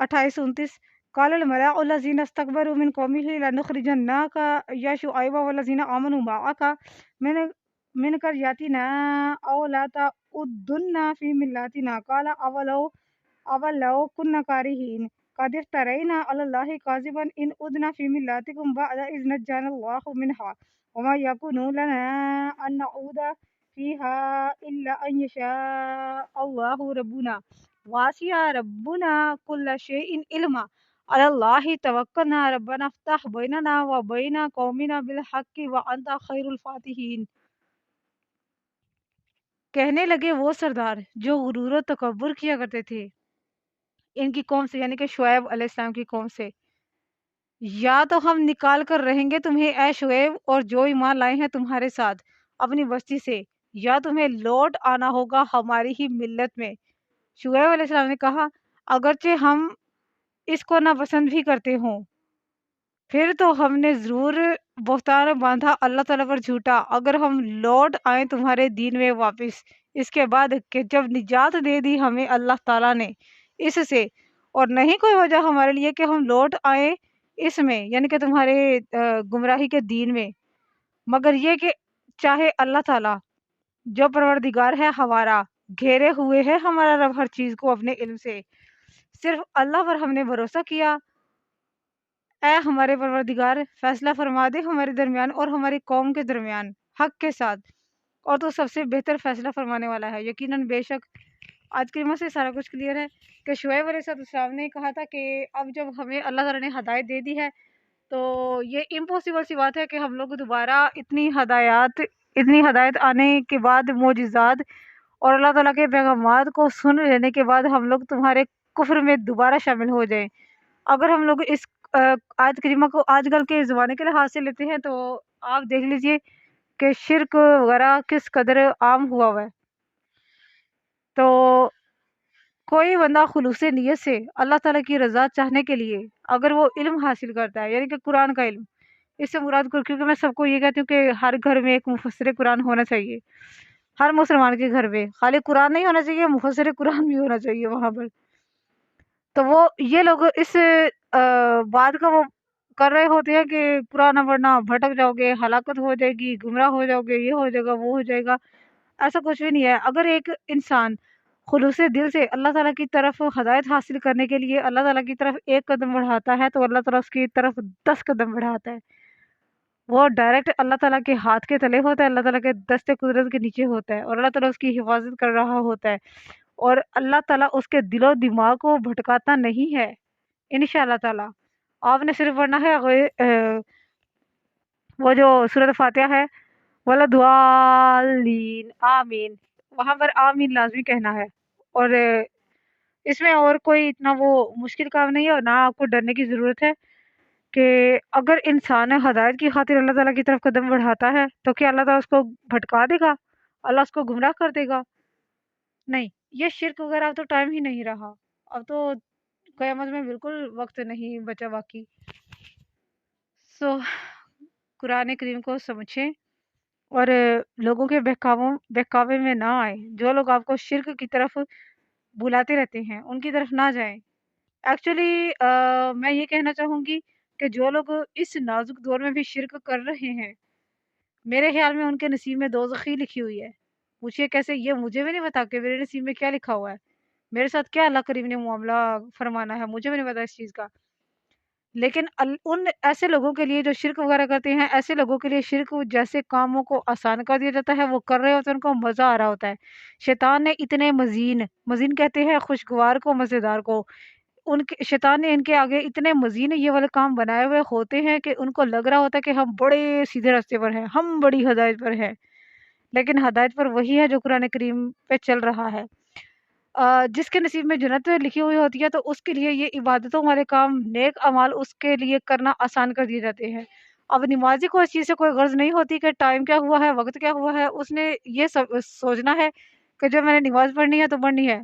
28-29 قال الملأ الذين استكبروا من قومه لنخرجنك يا شعيب والذين آمنوا معك من من قريتنا أو لا تعودن في ملتنا قال أولو كنا كارهين قد افترينا على الله كاذبا إن عدنا في ملتكم بعد إذ نجانا الله منها وما يكون لنا أن نعود فيها إلا أن يشاء الله ربنا واسع ربنا كل شيء علما على الله توكلنا ربنا افتح بيننا وبين قومنا بالحق وأنت خير الفاتحين۔ کہنے لگے وہ سردار جو غرور و تکبر کیا کرتے تھے ان کی قوم سے، یعنی کہ شعیب علیہ السلام کی قوم سے، یا تو ہم نکال کر رہیں گے تمہیں اے شعیب اور جو ایمان لائے ہیں تمہارے ساتھ اپنی بستی سے، یا تمہیں لوٹ آنا ہوگا ہماری ہی ملت میں۔ شعیب علیہ السلام نے کہا اگرچہ ہم اس کو ناپسند بھی کرتے ہوں پھر تو ہم نے ضرور بہتان باندھا اللہ تعالیٰ پر جھوٹا اگر ہم لوٹ آئیں تمہارے دین میں واپس، اس کے بعد کہ جب نجات دے دی ہمیں اللہ تعالیٰ نے اس سے، اور نہیں کوئی وجہ ہمارے لیے کہ ہم لوٹ آئیں اس میں، یعنی کہ تمہارے گمراہی کے دین میں، مگر یہ کہ چاہے اللہ تعالیٰ جو پروردگار ہے ہمارا، گھیرے ہوئے ہے ہمارا رب ہر چیز کو اپنے علم سے، صرف اللہ پر ہم نے بھروسہ کیا۔ اے ہمارے پروردگار فیصلہ فرما دے ہمارے درمیان اور ہماری قوم کے درمیان حق کے ساتھ، اور تو سب سے بہتر فیصلہ فرمانے والا ہے۔ یقیناً بے شک آج کلمہ سے سارا کچھ کلیئر ہے کہ شعیب علیہ السلام نے کہا تھا کہ اب جب ہمیں اللہ تعالیٰ نے ہدایت دے دی ہے تو یہ امپاسبل سی بات ہے کہ ہم لوگ دوبارہ اتنی ہدایت آنے کے بعد معجزات اور اللہ تعالیٰ کے پیغامات کو سن لینے کے بعد ہم لوگ تمہارے کفر میں دوبارہ شامل ہو جائیں۔ اگر ہم لوگ اس آیت کریمہ کو آج کل کے زمانے کے لحاظ سے لیتے ہیں تو آپ دیکھ لیجئے کہ شرک وغیرہ کس قدر عام ہوا ہے۔ تو کوئی بندہ خلوص نیت سے اللہ تعالیٰ کی رضا چاہنے کے لیے اگر وہ علم حاصل کرتا ہے، یعنی کہ قرآن کا علم، اس سے مراد کیونکہ میں سب کو یہ کہتی ہوں کہ ہر گھر میں ایک مفسر قرآن ہونا چاہیے، ہر مسلمان کے گھر میں خالی قرآن نہیں ہونا چاہیے، مفسر قرآن بھی ہونا چاہیے وہاں پر۔ تو وہ یہ لوگ اس بات کا وہ کر رہے ہوتے ہیں کہ قرآن نہ پڑھنا بھٹک جاؤ گے، ہلاکت ہو جائے گی، گمراہ ہو جاؤ گے، یہ ہو جائے گا وہ ہو جائے گا۔ ایسا کچھ بھی نہیں ہے۔ اگر ایک انسان خلوص دل سے اللہ تعالیٰ کی طرف ہدایت حاصل کرنے کے لیے اللہ تعالیٰ کی طرف ایک قدم بڑھاتا ہے تو اللہ تعالیٰ اس کی طرف 10 قدم بڑھاتا ہے۔ وہ ڈائریکٹ اللہ تعالیٰ کے ہاتھ کے تلے ہوتا ہے، اللہ تعالیٰ کے دست قدرت کے نیچے ہوتا ہے، اور اللہ تعالیٰ اس کی حفاظت کر رہا ہوتا ہے، اور اللہ تعالیٰ اس کے دل و دماغ کو بھٹکاتا نہیں ہے انشاءاللہ تعالیٰ۔ آپ نے صرف پڑھنا ہے وہ جو سورۃ فاتحہ ہے وَلَضَالِّينَ آمین، وہاں پر آمین لازمی کہنا ہے، اور اس میں اور کوئی اتنا وہ مشکل کام نہیں ہے، اور نہ آپ کو ڈرنے کی ضرورت ہے کہ اگر انسان ہدایت کی خاطر اللہ تعالیٰ کی طرف قدم بڑھاتا ہے تو کیا اللہ تعالیٰ اس کو بھٹکا دے گا، اللہ اس کو گمراہ کر دے گا؟ نہیں، یہ شرک وغیرہ اب تو ٹائم ہی نہیں رہا، اب تو قیامت میں بالکل وقت نہیں بچا باقی۔ قرآن کریم کو سمجھیں اور لوگوں کے بہکاوے میں نہ آئیں۔ جو لوگ آپ کو شرک کی طرف بلاتے رہتے ہیں ان کی طرف نہ جائیں۔ ایکچولی میں یہ کہنا چاہوں گی کہ جو لوگ اس نازک دور میں بھی شرک کر رہے ہیں میرے خیال میں ان کے نصیب میں دوزخی لکھی ہوئی ہے۔ پوچھئے کیسے؟ یہ مجھے بھی نہیں پتا کہ میرے نصیب میں کیا لکھا ہوا ہے، میرے ساتھ کیا اللہ کریم نے معاملہ فرمانا ہے، مجھے بھی نہیں پتا اس چیز کا۔ لیکن ان ایسے لوگوں کے لیے جو شرک وغیرہ کرتے ہیں، ایسے لوگوں کے لیے شرک جیسے کاموں کو آسان کر دیا جاتا ہے، وہ کر رہے ہوتے ہیں، ان کو مزہ آ رہا ہوتا ہے۔ شیطان نے اتنے مزین کہتے ہیں خوشگوار کو، مزیدار کو، شیطان نے ان کے آگے اتنے مزین یہ والے کام بنائے ہوئے ہوتے ہیں کہ ان کو لگ رہا ہوتا ہے کہ ہم بڑے سیدھے راستے پر ہیں، ہم بڑی ہدایت پر ہیں، لیکن ہدایت پر وہی ہے جو قرآن کریم پہ چل رہا ہے۔ جس کے نصیب میں جنت لکھی ہوئی ہوتی ہے تو اس کے لیے یہ عبادتوں والے کام، نیک اعمال اس کے لیے کرنا آسان کر دیے جاتے ہیں۔ اب نمازی کو اس چیز سے کوئی غرض نہیں ہوتی کہ ٹائم کیا ہوا ہے، وقت کیا ہوا ہے، اس نے یہ سوچنا ہے کہ جب میں نے نماز پڑھنی ہے تو پڑھنی ہے،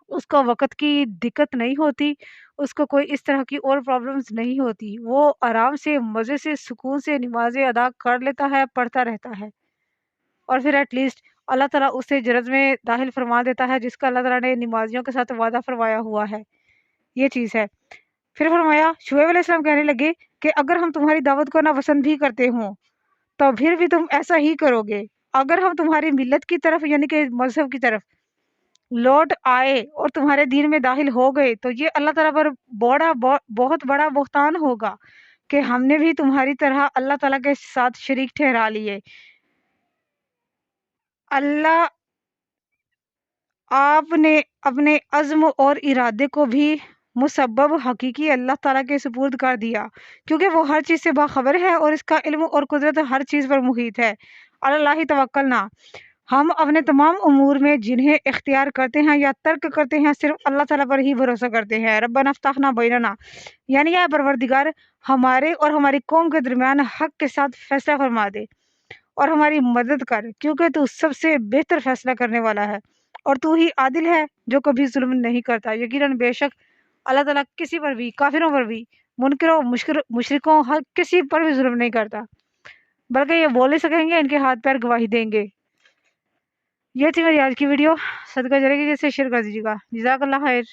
اس کو وقت کی دقت نہیں ہوتی، اس کو کوئی اس طرح کی اور پرابلمز نہیں ہوتی، وہ آرام سے مزے سے سکون سے نمازیں ادا کر لیتا ہے، پڑھتا رہتا ہے، اور پھر ایٹ لیسٹ اللہ تعالیٰ اسے جنت میں داخل فرما دیتا ہے جس کا اللہ تعالیٰ نے نمازیوں کے ساتھ وعدہ فرمایا ہوا ہے یہ چیز ہے۔ پھر فرمایا، شعیب علیہ السلام کہنے لگے کہ اگر ہم تمہاری دعوت کو ناپسند بھی کرتے ہوں تو پھر بھی تم ایسا ہی کرو گے۔ اگر ہم تمہاری ملت کی طرف یعنی کہ مذہب کی طرف لوٹ آئے اور تمہارے دین میں داخل ہو گئے تو یہ اللہ تعالیٰ پر بہت بڑا بہتان ہوگا کہ ہم نے بھی تمہاری طرح اللہ تعالیٰ کے ساتھ شریک ٹھہرا لیے۔ اللہ آپ نے اپنے عزم اور ارادے کو بھی مسبب حقیقی اللہ تعالیٰ کے سپرد کر دیا، کیونکہ وہ ہر چیز سے باخبر ہے اور اس کا علم اور قدرت ہر چیز پر محیط ہے۔ اللہ توکلنا، ہم اپنے تمام امور میں جنہیں اختیار کرتے ہیں یا ترک کرتے ہیں صرف اللہ تعالیٰ پر ہی بھروسہ کرتے ہیں۔ ربنا افتح بیننا، یعنی اے پروردگار ہمارے اور ہماری قوم کے درمیان حق کے ساتھ فیصلہ فرما دے اور ہماری مدد کر، کیونکہ تو سب سے بہتر فیصلہ کرنے والا ہے اور تو ہی عادل ہے جو کبھی ظلم نہیں کرتا۔ یقیناً بے شک اللہ تعالیٰ کسی پر بھی، کافروں پر بھی، منکروں مشرکوں ہر کسی پر بھی ظلم نہیں کرتا، بلکہ یہ بول نہیں سکیں گے، ان کے ہاتھ پیر گواہی دیں گے۔ یہ تھی میری آج کی ویڈیو، صدقہ جاریہ کی جیسے شیئر کر دیجیے گا۔ جزاک اللہ خیر۔